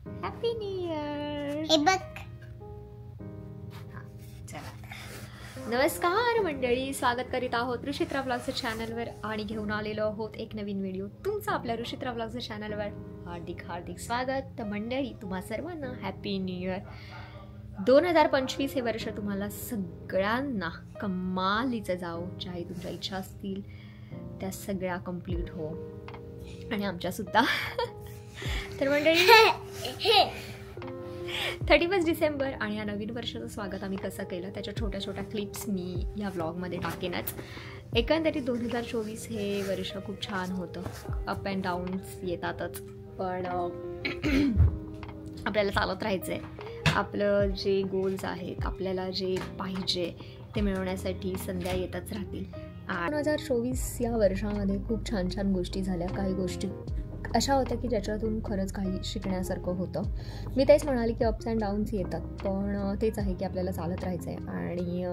Happy new year. हे बघ। नमस्कार मंडळी, स्वागत करीत आहोत ऋषित्रा ब्लॉग्सच्या चॅनलवर आणि घेऊन आलेलो आहोत एक नवीन व्हिडिओ। तुमचं आपल्या ऋषित्रा ब्लॉग्सच्या चॅनलवर हार्दिक स्वागत। तर मंडळी, तुम्हा सर्वांना हॅपी न्यू इयर। 2025 हे वर्ष तुम्हाला सगळ्यांना कमालीचं जाओ। ज्याही तुमच्या इच्छा असतील त्या सगळ्या कंप्लीट हो, आणि आमच्यासुद्धा। तर मंडळी, 31 डिसेंबर आणि या नवीन वर्षाचं स्वागत आम्ही कसं केलं त्याच्या छोट्या छोट्या क्लिप्स मी या व्लॉगमध्ये टाकेनच। एकंदरीत 2024 हे वर्ष खूप छान होतं। अप अँड डाऊन्स येतातच, पण आपल्याला चालत राहायचं आहे। आपलं जे गोल्स आहेत, आपल्याला जे पाहिजे ते मिळवण्यासाठी संध्या येतच राहतील। 2024 या वर्षामध्ये खूप छान छान गोष्टी झाल्या। काही गोष्टी अशा होत्या की ज्याच्यातून खरंच काही शिकण्यासारखं होतं। मी तेच म्हणाले की अप्स अँड डाऊन्स येतात, पण तेच आहे की आपल्याला चालत राहायचं आहे आणि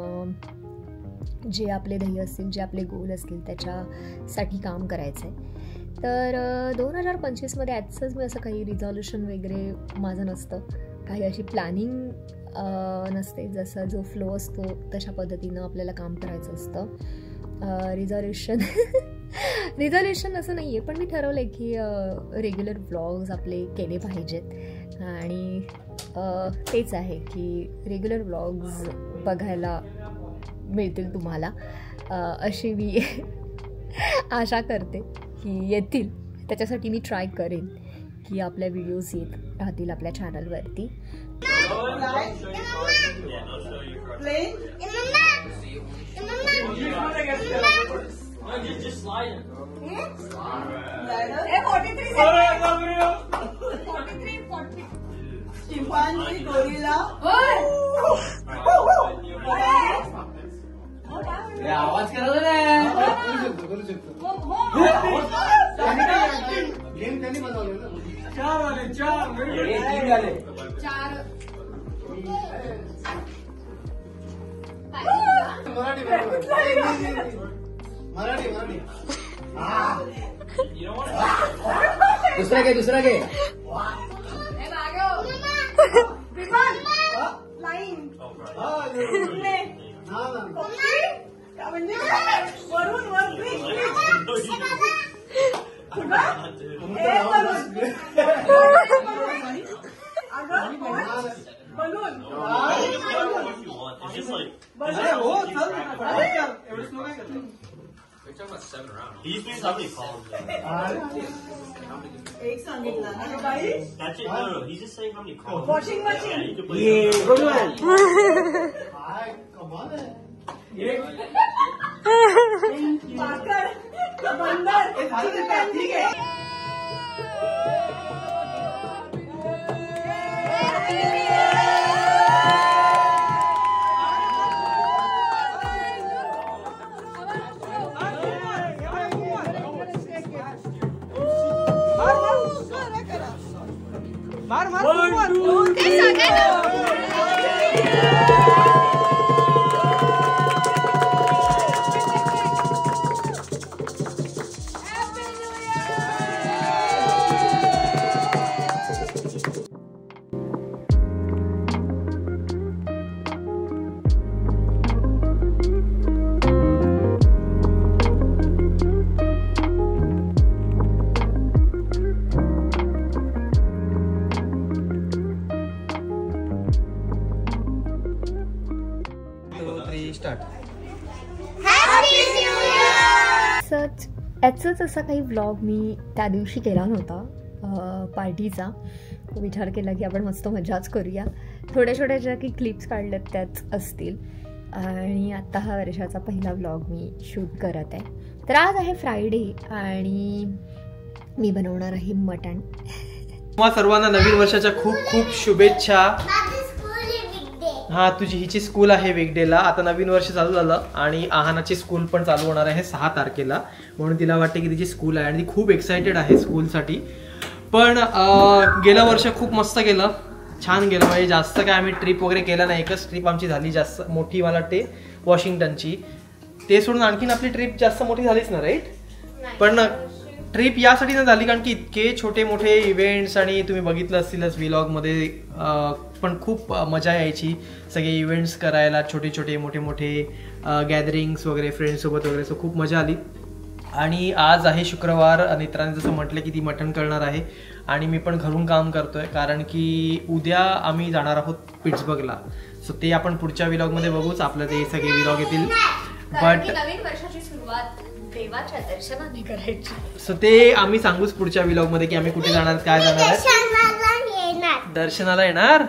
जे आपले ध्येय असतील, जे आपले गोल असतील त्याच्यासाठी काम करायचं आहे। तर 2025मध्ये ॲजच मी असं काही रिझॉल्युशन वगैरे माझं नसतं, काही अशी प्लॅनिंग नसते। जसं जो फ्लो असतो तशा पद्धतीनं आपल्याला काम करायचं असतं। रिझॉल्युशन असं नाही आहे, पण मी ठरवलं आहे की रेग्युलर व्लॉग्स आपले केले पाहिजेत आणि तेच आहे की रेग्युलर व्लॉग्स बघायला मिळतील तुम्हाला, अशी मी आशा करते की येतील। त्याच्यासाठी मी ट्राय करेन की आपल्या व्हिडिओज येत राहतील आपल्या चॅनलवरती। Just slide it. 43 chimpanzee, gorilla. आवाज करा ना। गेम त्यांनी बनवलं ना। 4 वाले 4 मराठी दूसरा के These means how many calls? एक सांगितलं ना बाई। That's it. No, he's just saying how many calls. Washing machine. Yeah, you can play. Come on. पाकड़, बंदर, ठीक है। याचाच असा काही व्लॉग मी त्या दिवशी केला नव्हता पार्टीचा। विचार केला की आपण मस्त मजाच करूया। थोड्या छोट्या ज्या काही क्लिप्स काढल्यात त्याच असतील, आणि आत्ता हा वर्षाचा पहिला व्लॉग मी शूट करत आहे। तर आज आहे फ्रायडे आणि मी बनवणार आहे मटण। तुम्हा सर्वांना नवीन वर्षाच्या खूप खूप शुभेच्छा। हा, तुझी हिची स्कूल आहे वीकडेला। आता नवीन वर्ष चालू झालं आणि आहानाची स्कूल पण चालू होणार आहे 6 तारखेला, म्हणून तिला वाटते की तिची स्कूल आहे आणि ती खूप एक्सायटेड आहे स्कूलसाठी। पण गेलं वर्ष खूप मस्त गेलं, छान गेलं। म्हणजे जास्त काय आम्ही ट्रिप वगैरे केला नाही, एकच ट्रिप आमची झाली जास्त मोठी, मला वाटते वॉशिंग्टनची। ते सोडून आणखीन आपली ट्रिप जास्त मोठी झालीच ना, राईट? पण ट्रिप यासाठी नाही झाली कारण की इतके छोटे मोठे इव्हेंट्स आणि तुम्ही बघितलं असतीलच व्लॉगमध्ये पण खूप मजा यायची सगळे इव्हेंट्स करायला, छोटे छोटे मोठे मोठे गॅदरिंग्स वगैरे फ्रेंड्ससोबत वगैरे. सो खूप मजा आली. आणि आज आहे शुक्रवार. नेत्राने जसं म्हटलं की ती मटण करणार आहे आणि मी पण घरून काम करतोय कारण की उद्या आम्ही जाणार आहोत पिट्सबर्गला. सो ते आपण पुढच्या व्लॉगमध्ये बघूच. आपलं ते सगळे व्लॉग येतील. बट नवीन वर्षाची सुरुवात देवाच्या दर्शनाने करायची. सो ते आम्ही सांगूच पुढच्या व्लॉगमध्ये की आम्ही कुठे जाणार, काय जाणार आहे. दर्शनाला येणार.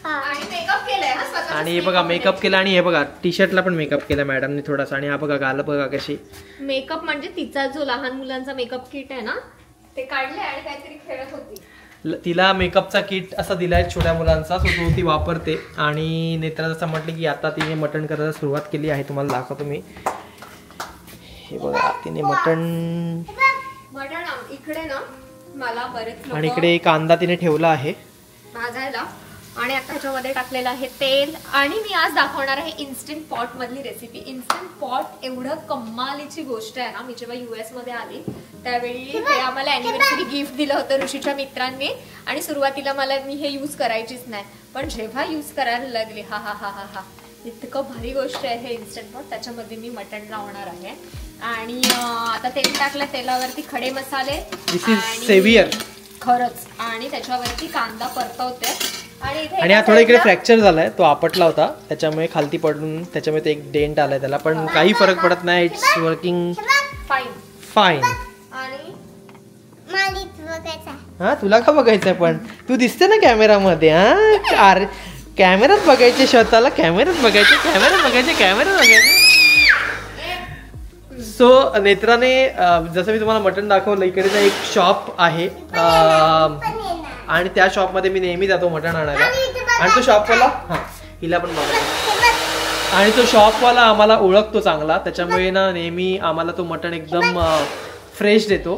आणि मेकअप केलाय ना स्वतः. आणि हे बघा मेकअप केला आणि हे बघा टी शर्टला पण मेकअप केला मॅडमने थोडासा. आणि हा बघा गाल बघा कशी. मेकअप म्हणजे तिचा जो लहान मुलांचा मेकअप किट आहे ना ते काढले आणि काहीतरी खेळत होती. तिला मेकअपचा किट असा दिलाय छोट्या मुलांचा. सो तो ती वापरते. आणि नेत्रा जसं म्हटलं की आता तिने मटण करायला सुरुवात केली आहे. तुम्हाला दाखवतो मी. हे बघा तिने मटण इकडे ना मला बरेच आणि इकडे कांदा तिने ठेवला आहे भाजायला. आणि आता ह्याच्यामध्ये टाकलेलं आहे तेल. आणि मी आज दाखवणार आहे इन्स्टंट पॉट मधली रेसिपी. इन्स्टंट पॉट एवढं कमालीची गोष्ट आहे ना. मी जेव्हा US मध्ये आली त्यावेळी हे आम्हाला अॅनिव्हर्सरी गिफ्ट दिलं होतं ऋषीच्या मित्रांनी. आणि सुरुवातीला मी हे यूज करायचीच नाही, पण जेव्हा यूज करायला लागले हा हा हा हा हा इतकं भारी गोष्ट आहे हे इन्स्टंट पॉट. त्याच्यामध्ये मी मटण लावणार आहे. आणि आता तेल टाकलं, तेलावरती खडे मसाले खरंच. आणि त्याच्यावरती कांदा परतवते. आणि हा थोडा इकडे फ्रॅक्चर झालाय, तो आपटला होता त्याच्यामुळे खालती पडून त्याच्यामुळे एक डेंट आलाय त्याला. पण काही फरक पडत नाही. It's working fine. हा तुला का बघायचंय पण तू दिसते ना कॅमेरामध्ये. हा कॅमेरात बघायचे स्वतःला. कॅमेरात बघायचे. सो नेत्राने जसं मी तुम्हाला मटण दाखवलं इकडे ना एक शॉप आहे आणि त्या शॉपमध्ये मी नेहमी जातो मटण आणायला. आणि तो शॉपवाला हिला पण बघायचं. आणि तो शॉपवाला आम्हाला ओळखतो चांगला, त्याच्यामुळे ना नेहमी आम्हाला तो मटण एकदम फ्रेश देतो.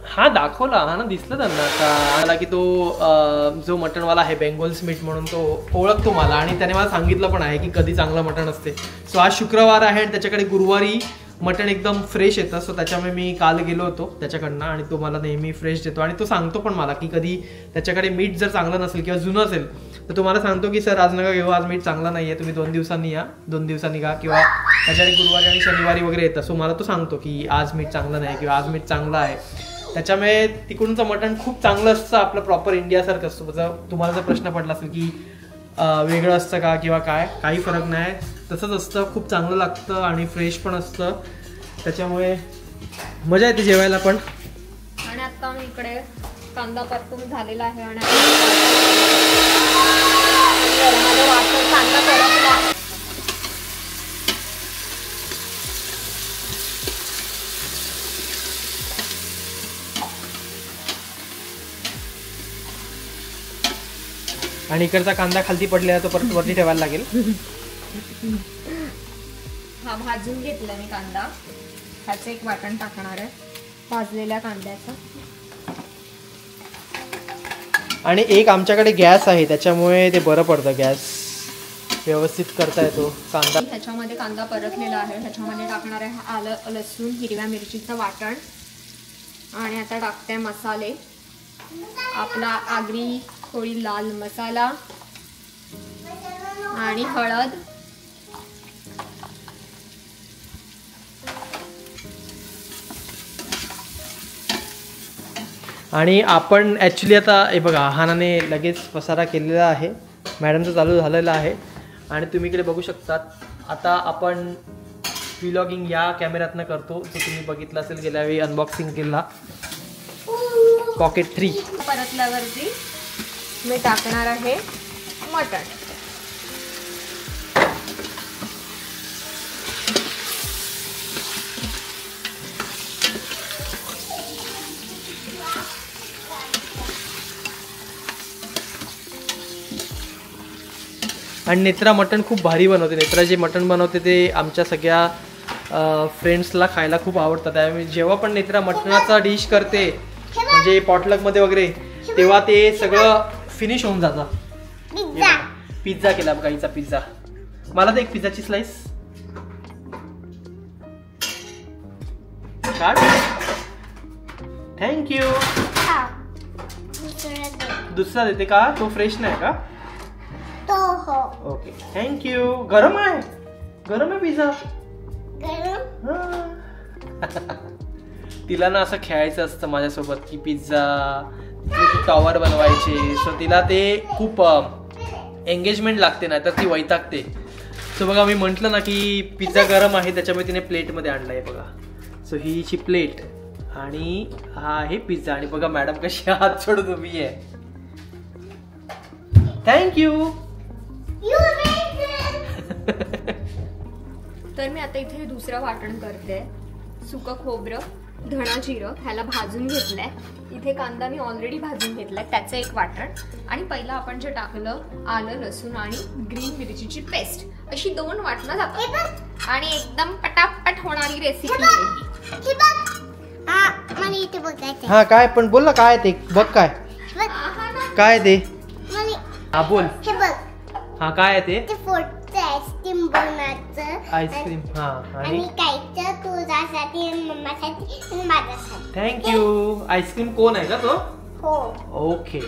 हा दाखवला हा ना दिसलं त्यांना का की तो जो मटणवाला आहे बेंगोल स्मिथ म्हणून तो ओळखतो मला. आणि त्याने मला सांगितलं पण आहे की कधी चांगलं मटण असते. सो आज शुक्रवार आहे आणि त्याच्याकडे गुरुवारी मटण एकदम फ्रेश येतं. सो त्याच्यामुळे मी काल गेलो होतो त्याच्याकडनं आणि तो मला नेहमी फ्रेश देतो. आणि तो सांगतो पण मला की कधी त्याच्याकडे मीठ जर चांगलं नसेल किंवा जुनं असेल तर तुम्हाला सांगतो की सर आज नका घेऊ, आज मीठ चांगला नाही आहे, तुम्ही 2 दिवसांनी या, 2 दिवसांनी का. किंवा त्याच्याकडे गुरुवारी आणि शनिवारी वगैरे येतं. सो मला तो सांगतो की आज मीठ चांगलं नाही किंवा आज मीठ चांगलं आहे. त्याच्यामुळे तिकडूनचं मटण खूप चांगलं असतं. आपलं प्रॉपर इंडियासारखं असतं. तुम्हाला जर प्रश्न पडला असेल की वेगळं असतं का किंवा काय, काही फरक नाही, तसंच असतं. खूप चांगलं लागतं आणि फ्रेश पण असतं. त्याच्यामुळे मजा येते जेवायला पण. आणि आता मी इकडे कांदा परतून झालेला आहे आणि कांदा परतला. आणि इकडचा कांदा खालती पडलेला तो परत वरती ठेवायला लागेल. हा भाजून घेतला मी कांदा. ह्याचं एक वाटण टाकणार आहे भाजलेल्या कांद्याचं. आणि एक आमच्याकडे गॅस आहे त्याच्यामुळे ते बरं पडतं, गॅस व्यवस्थित करता येतो. कांदा ह्याच्यामध्ये कांदा परतलेला आहे. ह्याच्यामध्ये टाकणार आहे आलं लसूण हिरव्या मिरचीचं वाटण. आणि आता टाकते मसाले. आपला आगरी थोडी लाल मसाला आणि हळद. आणि आपण ॲक्च्युली आता हे बघा आहानाने लगेच पसारा केलेला आहे. मॅडमचं चालू झालेलं आहे. आणि तुम्ही इकडे बघू शकतात. आता आपण व्लॉगिंग या कॅमेऱ्यातनं करतो जो तुम्ही बघितलं असेल गेल्या वेळी अनबॉक्सिंग केला पॉकेट 3. परतल्यावरती मी टाकणार आहे मटण. आणि नेत्रा मटण खूप भारी बनवते. नेत्रा जे मटण बनवते ते आमच्या सगळ्या फ्रेंड्सला खायला खूप आवडतं. त्यामुळे जेव्हा पण नेत्रा मटणाचा डिश करते म्हणजे पॉटलकमध्ये वगैरे तेव्हा ते सगळं फिनिश होऊन जातं. पिझ्झा केला गाईचा पिझ्झा. मला तर एक पिझ्झाची स्लाइस काढ. थँक्यू. दुसरा दे. दुसरा देते का? तो फ्रेश नाही का? तो हो. Okay thank you. गरम आहे, गरम आहे पिझ्झा. गरम. तिला ना असं खेळायचं असतं माझ्यासोबत की पिझ्झा टॉवर बनवायचे. सो तिला ते खूप एंगेजमेंट लागते ना, तर ती वैतागते. सो बघा मी म्हटलं ना की पिझ्झा गरम आहे, त्याच्यामुळे तिने प्लेटमध्ये आणलाय बघा. सो ही हिची प्लेट आणि हा आहे पिझ्झा. आणि बघा मॅडम कशी हात सोडत उभी आहे. थँक्यू. तर मी आता इथे दुसरं वाटण करते. सुकं खोबरं, धणा जिरं ह्याला भाजून घेतलंय. इथे कांदा मी ऑलरेडी भाजून घेतलाय, त्याचं एक वाटण. आणि पहिलं आपण जे टाकलं आलं लसूण आणि ग्रीन मिरचीची पेस्ट, अशी 2 वाटणं जातात आणि एकदम पटापट होणारी रेसिपी आहे. मला इथे बघायचं. हा काय पण बोल ना, काय ते बघ. काय काय ते? हा बोल. हे बघ. हा काय आहे ते? फोटो आईस्क्रीम बनवायचं. आईस्क्रीम. हा आणि कायचं तुझ्यासाठी, मम्मासाठी आणि माझ्यासाठी. थँक्यू. आईस्क्रीम कोण आहे का तो? हो. ओके.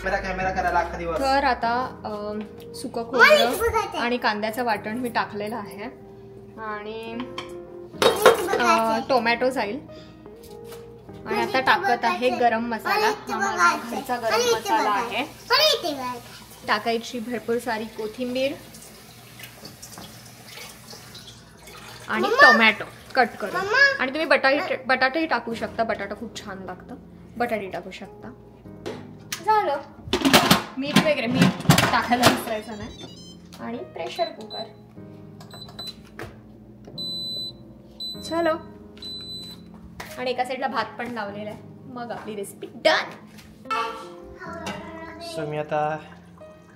कॅमेरा करायला अख्खा दिवस. तर आता सुकं खोबरं आणि कांद्याचं वाटण मी टाकलेलं आहे आणि टोमॅटो जाईल. आणि आता टाकत आहे गरम मसाला. हा माझा घरचा गरम मसाला आहे. टाकायची भरपूर सारी कोथिंबीर आणि टोमॅटो कट करून. आणि तुम्ही बटाटेही टाकू शकता, बटाटा खूप छान लागतं, बटाटे टाकू शकता. झालं. मीठ वगैरे मीठ टाकायला विसरायचं नाही. आणि प्रेशर कुकर. चलो. आणि एका साईडला भात पण लावलेला आहे. मग आपली रेसिपी डन. सो मी आता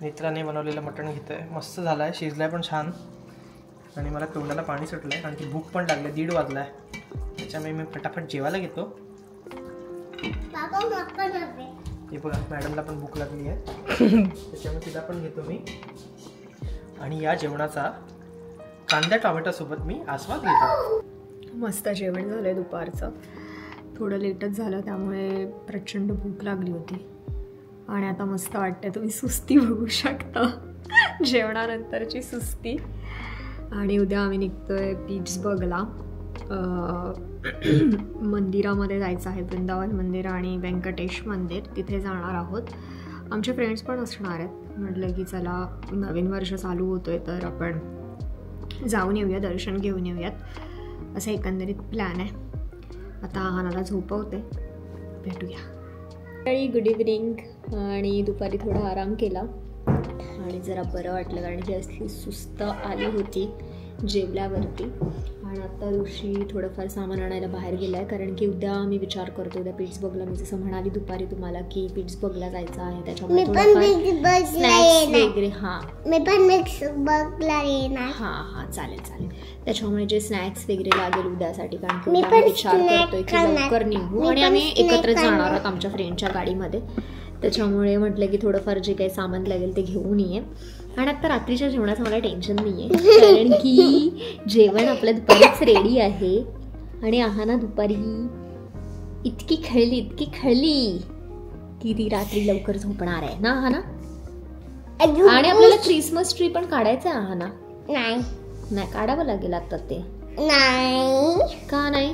नेत्राने बनवलेलं मटण घेतोय. मस्त झालाय, शिजलाय पण छान. आणि मला तोंडाला पाणी सुटलंय कारण की भूक पण लागली. 1:30 वाजलाय, त्याच्यामुळे मी फटाफट जेवायला घेतो. हे बघा मॅडमला पण भूक लागली आहे, त्याच्यामुळे तिला पण घेतो मी. आणि या जेवणाचा कांदा टोमॅटो सोबत मी आस्वाद घेतो. मस्त जेवण झालंय दुपारचं. थोडं लेटच झालं, त्यामुळे प्रचंड भूक लागली होती. आणि आता मस्त वाटतंय. तुम्ही सुस्ती बघू शकता, जेवणानंतरची सुस्ती. आणि उद्या आम्ही निघतोय पीट्सबर्गला. मंदिरामध्ये जायचं आहे, वृंदावन मंदिर आणि व्यंकटेश मंदिर, तिथे जाणार आहोत. आमचे फ्रेंड्स पण असणार आहेत. म्हटलं की चला नवीन वर्ष चालू होतोय तर आपण जाऊन येऊया, दर्शन घेऊन येऊयात, असं एकंदरीत प्लॅन आहे. आता आहानाला झोपवते, भेटूया. Good evening. आणि दुपारी थोडा आराम केला आणि जरा बरं वाटलं कारण की असली सुस्त आली होती जेवल्यावरती. आणि आता ऋषी थोडंफार सामान आणायला बाहेर गेला आहे कारण की उद्या मी विचार करतो उद्या पीट्सबर्गला, मी जसं म्हणाली दुपारी तुम्हाला की पीट्सबर्गला जायचं आहे, त्याच्यामुळे वगैरे. हां मी पण पीट्सबर्गला येणार. हां चालेल चालेल. त्याच्यामुळे जे स्नॅक्स वगैरे लागेल उद्यासाठी, कारण की आम्ही विचार करतोय की लवकर निघू आणि आम्ही एकत्रच जाणार आहोत आमच्या फ्रेंडच्या गाडीमध्ये. त्याच्यामुळे म्हटलं की थोडंफार जे काही सामान लागेल ते घेऊन ये. आणि आता रात्रीच्या जेवणाचं मला टेन्शन नाही आहे कारण की जेवण आपलं दुपारीच रेडी आहे. आणि आहाना दुपारी इतकी खेळली की ती रात्री लवकर झोपणार आहे ना आहाना. आणि आपल्याला क्रिसमस ट्री पण काढायचं आहे आहाना. नाही काढावं लागेल आता ते. नाही का नाही?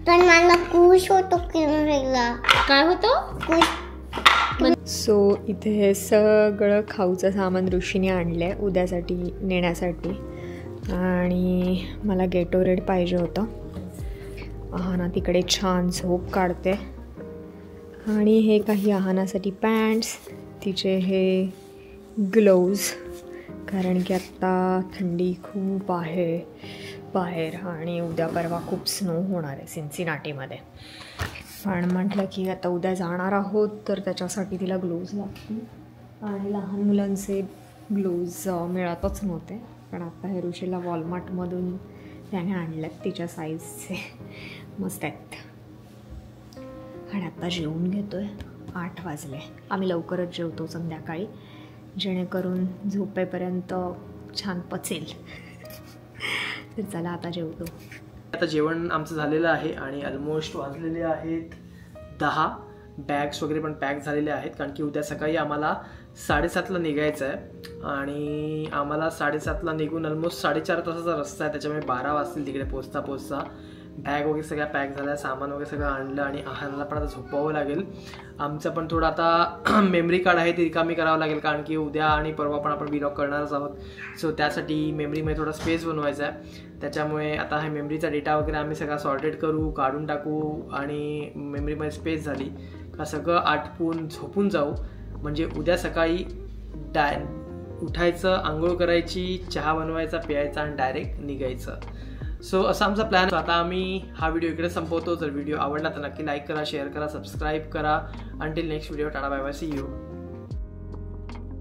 पण मला खुश होतो की काय होतं. सो इथे हे सगळं खाऊचं सामान ऋषीने आणलं आहे उद्यासाठी नेण्यासाठी. आणि मला गेटोरेड पाहिजे होतं. आहाना तिकडे छान झोप काढते. आणि हे काही आहानासाठी पॅन्ट्स, तिचे हे ग्लोव्ज, कारण की आत्ता थंडी खूप आहे बाहेर आणि उद्या परवा खूप स्नो होणार आहे सिन्सिनाटीमध्ये. पण म्हटलं की आता उद्या जाणार आहोत तर त्याच्यासाठी तिला ग्लोव्ज लागतील. आणि लहान मुलांचे ग्लोव्ज मिळतच नव्हते, पण आता हे ऋषीला वॉलमार्टमधून त्याने आणल्यात तिच्या साईजचे, मस्त आहेत. आणि आत्ता जेवून घेतो आहे. 8 वाजले. आम्ही लवकरच जेवतो संध्याकाळी, जेणेकरून झोपेपर्यंत छान पचेल. तर चला आता जेवतो. आता जेवण आमचं झालेलं आहे आणि ऑलमोस्ट वाजलेले आहेत 10. बॅग्स वगैरे पण पॅक झालेले आहेत, कारण की उद्या सकाळी आम्हाला 7:30ला निघायचं आहे आणि आम्हाला 7:30ला निघून ऑलमोस्ट 4.5 तासाचा रस्ता आहे, त्याच्यामुळे 12 वाजतील तिकडे पोचता. बॅग वगैरे सगळ्या पॅक झाल्या, सामान वगैरे सगळं आणलं आणि आहारला पण आता झोपावं लागेल. आमचं पण थोडं आता मेमरी कार्ड आहे ती रिकामी करावं लागेल, कारण की उद्या आणि परवा पण आपण व्लॉग करणारच आहोत. सो त्यासाठी मेमरीमध्ये थोडा स्पेस बनवायचा आहे, त्याच्यामुळे आता हा मेमरीचा डेटा वगैरे आम्ही सगळा सॉर्टेड करू, काढून टाकू आणि मेमरीमध्ये स्पेस झाली का सगळं आटपून झोपून जाऊ, म्हणजे उद्या सकाळी उठायचं, आंघोळ करायची, चहा बनवायचा, प्यायचा आणि डायरेक्ट निघायचं. सो असा आमचा प्लॅन. आता आम्ही हा व्हिडिओ इकडे संपवतो. जर व्हिडिओ आवडला तर नक्की लाईक करा, शेअर करा, सबस्क्राईब करा. Until next video, tata bye bye, see you.